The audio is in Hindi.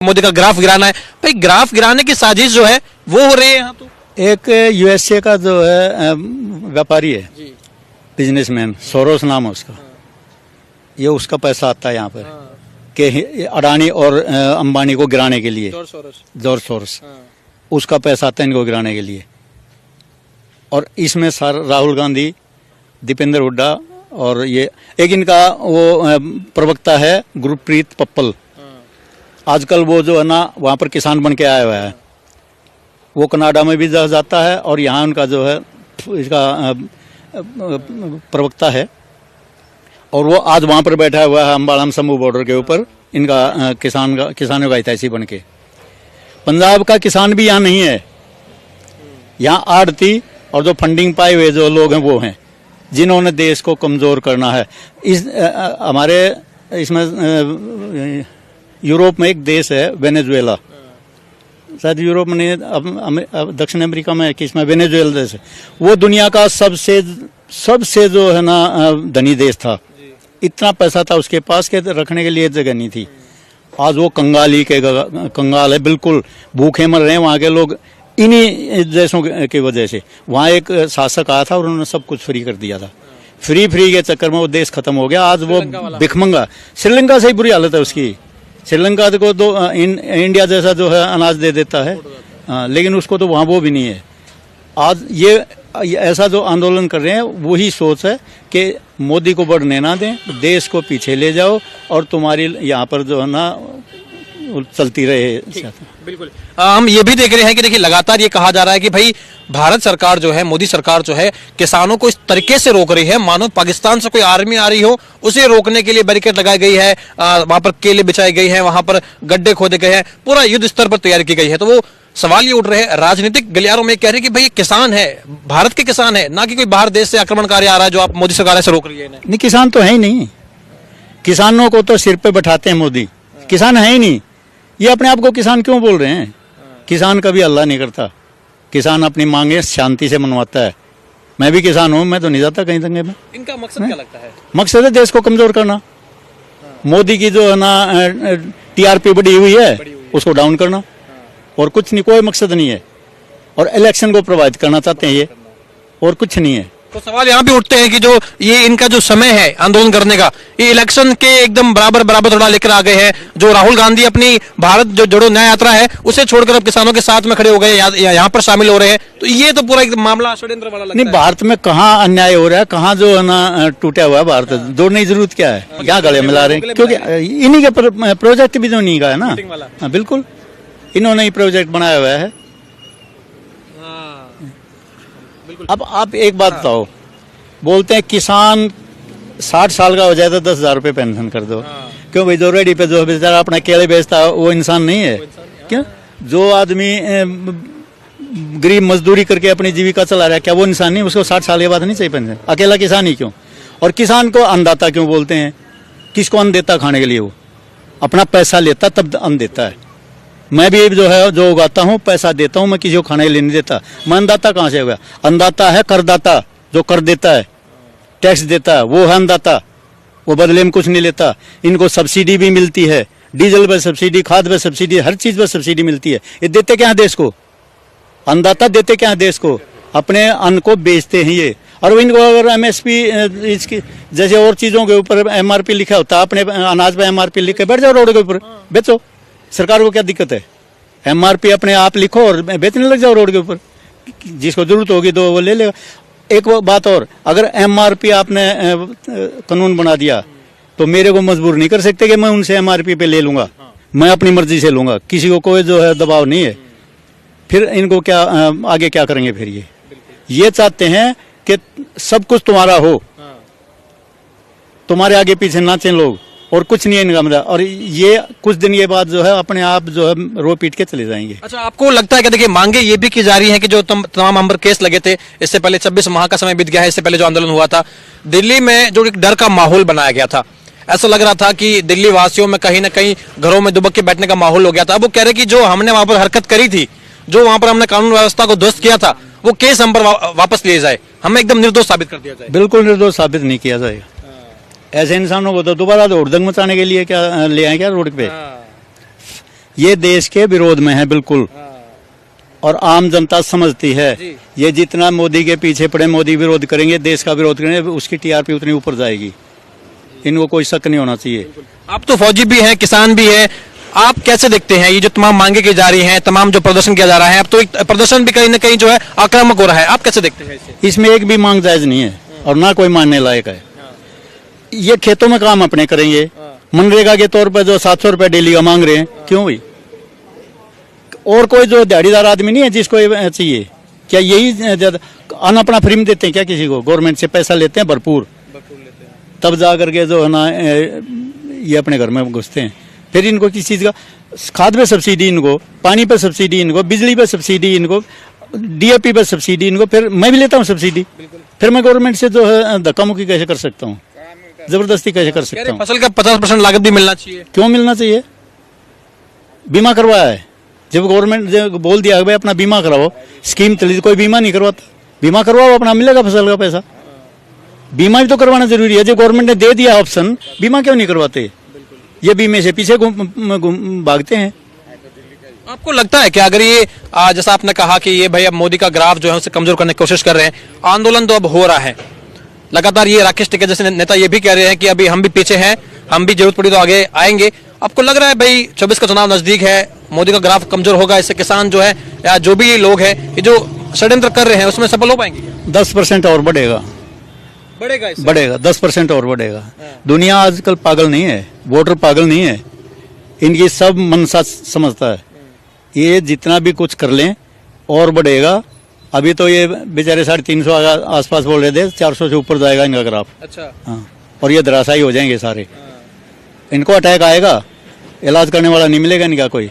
मोदी का ग्राफ गिराना है। भाई ग्राफ गिराने की साजिश जो है वो हो रही है यहाँ तो। एक यूएसए का जो है व्यापारी है, बिजनेसमैन, सोरोस नाम है उसका। ये उसका पैसा आता है यहाँ पर कि अडानी और अंबानी को गिराने के लिए, जॉर्ज सोरोस, उसका पैसा आता है इनको गिराने के लिए। और इसमें सर राहुल गांधी, दीपेंद्र हुड्डा और ये एक इनका वो प्रवक्ता है गुरप्रीत पप्पल। आजकल वो जो है ना वहाँ पर किसान बन के आया हुआ है, वो कनाडा में भी जाता है और यहाँ उनका जो है इसका प्रवक्ता है और वो आज वहाँ पर बैठा हुआ है अम्बाला समूह बॉर्डर के ऊपर इनका किसानों का हितैषी बन के। पंजाब का किसान भी यहाँ नहीं है, यहाँ आड़ती और जो फंडिंग पाए हुए जो लोग हैं वो हैं जिन्होंने देश को कमज़ोर करना है। इस हमारे इसमें यूरोप में एक देश है वेनेजुएला, शायद यूरोप में नहीं, अब दक्षिण अमेरिका में कि इसमें वेनेजुएला देश है, वो दुनिया का सबसे जो है ना धनी देश था। इतना पैसा था उसके पास के रखने के लिए जगह नहीं थी। आज वो कंगाल है, बिल्कुल भूखे मर रहे हैं वहाँ के लोग इन्हीं देशों की वजह से। वहाँ एक शासक आया था और उन्होंने सब कुछ फ्री कर दिया था। फ्री के चक्कर में वो देश खत्म हो गया। आज वो भिखमंगा, श्रीलंका से ही बुरी हालत है उसकी। श्रीलंका को तो इंडिया जैसा जो है अनाज दे देता है, लेकिन उसको तो वहाँ वो भी नहीं है। आज ये ऐसा जो आंदोलन कर रहे हैं वही सोच है कि मोदी को बढ़ने ना दें, देश को पीछे ले जाओ और तुम्हारी यहाँ पर जो है ना चलती रहे। बिल्कुल हम ये भी देख रहे हैं कि देखिए लगातार ये कहा जा रहा है कि भाई भारत सरकार जो है, मोदी सरकार जो है किसानों को इस तरीके से रोक रही है मानो पाकिस्तान से कोई आर्मी आ रही हो। उसे रोकने के लिए बैरिकेड लगाई गई है, वहां पर केले बिछाई गई है, वहां पर गड्ढे खोदे गए हैं, पूरा युद्ध स्तर पर तैयारी की गई है। तो वो सवाल ये उठ रहे हैं राजनीतिक गलियारों में, कह रहे हैं कि भाई किसान है, भारत के किसान है, ना कि कोई बाहर देश से आक्रमणकारी आ रहा है जो आप मोदी सरकार से रोक रही है। नहीं, किसान तो है ही नहीं। किसानों को तो सिर पे बैठाते हैं मोदी, किसान है ही नहीं। ये अपने आप को किसान क्यों बोल रहे हैं? किसान कभी अल्लाह नहीं करता। किसान अपनी मांगे शांति से मनवाता है। मैं भी किसान हूँ, मैं तो नहीं जाता कहीं दंगे में। इनका मकसद क्या लगता है? मकसद है देश को कमजोर करना। मोदी की जो है ना टीआरपी बढ़ी हुई है उसको डाउन करना, और कुछ नहीं, कोई मकसद नहीं है। और इलेक्शन को प्रभावित करना चाहते हैं ये, और कुछ नहीं है। तो सवाल यहाँ भी उठते हैं कि जो ये इनका जो समय है आंदोलन करने का, ये इलेक्शन के एकदम बराबर थोड़ा लेकर आ गए हैं। जो राहुल गांधी अपनी भारत जो जोड़ो न्याय यात्रा है उसे छोड़कर अब किसानों के साथ में खड़े हो गए, यहाँ पर शामिल हो रहे हैं। तो ये तो पूरा एक मामला षड्यंत्र वाला लगता है। नहीं, भारत में कहाँ अन्याय हो रहा है, कहाँ जो है ना टूटा हुआ है भारत। जोड़ने की जरूरत क्या है? यहाँ गले मिला रहे हैं क्योंकि इन्हीं के प्रोजेक्ट भी तो नहीं का है ना। बिल्कुल, इन्होंने ही प्रोजेक्ट बनाया हुआ है। अब आप एक बात बताओ, बोलते हैं किसान 60 साल का हो जाए तो 10,000 रुपये पेंशन कर दो। क्यों भाई? जो रेडी पे जो बेचारा अपना केले बेचता है वो इंसान नहीं है क्या? जो आदमी गरीब मजदूरी करके अपनी जीविका चला रहा है, क्या वो इंसान नहीं? उसको 60 साल के बाद नहीं चाहिए पेंशन? अकेला किसान ही क्यों? और किसान को अन्नदाता क्यों बोलते हैं? किसको अन्न देता खाने के लिए? वो अपना पैसा लेता तब अन्न देता है। मैं भी जो है जो उगाता हूँ पैसा देता हूँ, मैं किसी को खाने के लिए नहीं देता। मैं अन्नदाता कहाँ से होगा? अन्नदाता है करदाता, जो कर देता है, टैक्स देता है, वो है अन्नदाता। वो बदले में कुछ नहीं लेता। इनको सब्सिडी भी मिलती है, डीजल पर सब्सिडी, खाद पर सब्सिडी, हर चीज पर सब्सिडी मिलती है। ये देते क्या है देश को? अन्नदाता देते क्या है देश को? अपने अन्न को बेचते हैं ये। और इनको अगर एमएसपी इसकी जैसे और चीजों के ऊपर एमआरपी लिखा होता है, अपने अनाज पर एमआरपी लिख के बैठ जाओ रोड के ऊपर, बेचो। सरकार को क्या दिक्कत है? एमआरपी अपने आप लिखो और बेचने लग जाओ रोड के ऊपर। जिसको जरूरत होगी तो वो ले लेगा। एक बात और, अगर एमआरपी आपने कानून बना दिया तो मेरे को मजबूर नहीं कर सकते कि मैं उनसे एमआरपी पे ले लूंगा। मैं अपनी मर्जी से लूंगा, किसी को कोई जो है दबाव नहीं है। फिर इनको क्या आगे क्या करेंगे? फिर ये चाहते हैं कि सब कुछ तुम्हारा हो, तुम्हारे आगे पीछे नाचें लोग, और कुछ नहीं है इनका मतलब। और ये कुछ दिन के बाद जो है अपने आप जो है रो पीट के चले जाएंगे। अच्छा, आपको लगता है कि देखिए मांगे ये भी की जा रही है कि जो तमाम अंबर केस लगे थे, इससे पहले 26 माह का समय बीत गया है, इससे पहले जो आंदोलन हुआ था दिल्ली में, जो एक डर का माहौल बनाया गया था, ऐसा लग रहा था कि दिल्ली वासियों में कहीं ना कहीं घरों में दुबक के बैठने का माहौल हो गया था। अब वो कह रहे कि जो हमने वहां पर हरकत करी थी, जो वहां पर हमने कानून व्यवस्था को ध्वस्त किया था, वो केस हम पर वापस लिए जाए, हमें एकदम निर्दोष साबित कर दिया जाए। बिल्कुल निर्दोष साबित नहीं किया जाएगा। ऐसे इंसानों को तो दोबारा तो उड़दंग मचाने के लिए क्या ले आए क्या रोड पे? ये देश के विरोध में है बिल्कुल, और आम जनता समझती है। जी। ये जितना मोदी के पीछे पड़े, मोदी विरोध करेंगे, देश का विरोध करेंगे, उसकी टीआरपी उतनी ऊपर जाएगी। इनको कोई शक नहीं होना चाहिए। आप तो फौजी भी हैं, किसान भी है, आप कैसे देखते हैं ये जो तमाम मांगे की जा रही हैं, तमाम जो प्रदर्शन किया जा रहा है, अब तो एक प्रदर्शन भी कहीं ना कहीं जो है आक्रामक हो रहा है, आप कैसे देखते हैं इसे? इसमें एक भी मांग जायज नहीं है और ना कोई मानने लायक है। ये खेतों में काम अपने करेंगे, मनरेगा के तौर पर जो 700 रुपए डेली का मांग रहे हैं, क्यों भाई? और कोई जो दिहाड़ीदार आदमी नहीं है जिसको ये चाहिए? क्या यही अन्न अपना फ्री में देते हैं क्या किसी को? गवर्नमेंट से पैसा लेते हैं भरपूर, तब जा करके जो है ना ये अपने घर में घुसते हैं। फिर इनको किस चीज का खाद पे सब्सिडी, इनको पानी पे सब्सिडी, इनको बिजली पे सब्सिडी, इनको डीएपी पे सब्सिडी, इनको फिर मैं भी लेता हूँ सब्सिडी, फिर मैं गवर्नमेंट से जो है धक्का मुक्की कैसे कर सकता हूँ? जबरदस्ती कैसे कर सकता हूँ? फसल का 50% लागत भी मिलना चाहिए। क्यों मिलना चाहिए? बीमा करवाया है, जब गवर्नमेंट ने बोल दिया भाई अपना बीमा कराओ, स्कीम चली, कोई बीमा नहीं करवाता। बीमा करवाओ, अपना मिलेगा फसल का पैसा। बीमा भी तो करवाना जरूरी है। जब गवर्नमेंट ने दे दिया ऑप्शन, बीमा क्यों नहीं करवाते? ये बीमे से पीछे भागते हैं। आपको लगता है कि अगर ये जैसा आपने कहा कि ये भाई अब मोदी का ग्राफ जो है उसे कमजोर करने की कोशिश कर रहे हैं, आंदोलन तो अब हो रहा है लगातार, ये राकेश टिकैत जैसे नेता ये भी कह रहे हैं कि अभी हम भी पीछे हैं, हम भी जरूरत पड़ी तो आगे आएंगे। आपको लग रहा है भाई 24 का चुनाव नजदीक है, मोदी का ग्राफ कमजोर होगा, इससे किसान जो है या जो भी लोग हैं ये जो षड्यंत्र कर रहे हैं उसमें सफल हो पाएंगे? 10% और बढ़ेगा, बढ़ेगा 10% और बढ़ेगा। दुनिया आजकल पागल नहीं है, वोटर पागल नहीं है, इनकी सब मनसा समझता है। ये जितना भी कुछ कर लें और बढ़ेगा। अभी तो ये बेचारे 350 आसपास बोल रहे थे, 400 से ऊपर जाएगा इनका ग्राफ। अच्छा। हाँ, और ये धराशायी हो जाएंगे सारे। इनको अटैक आएगा, इलाज करने वाला नहीं मिलेगा इनका कोई।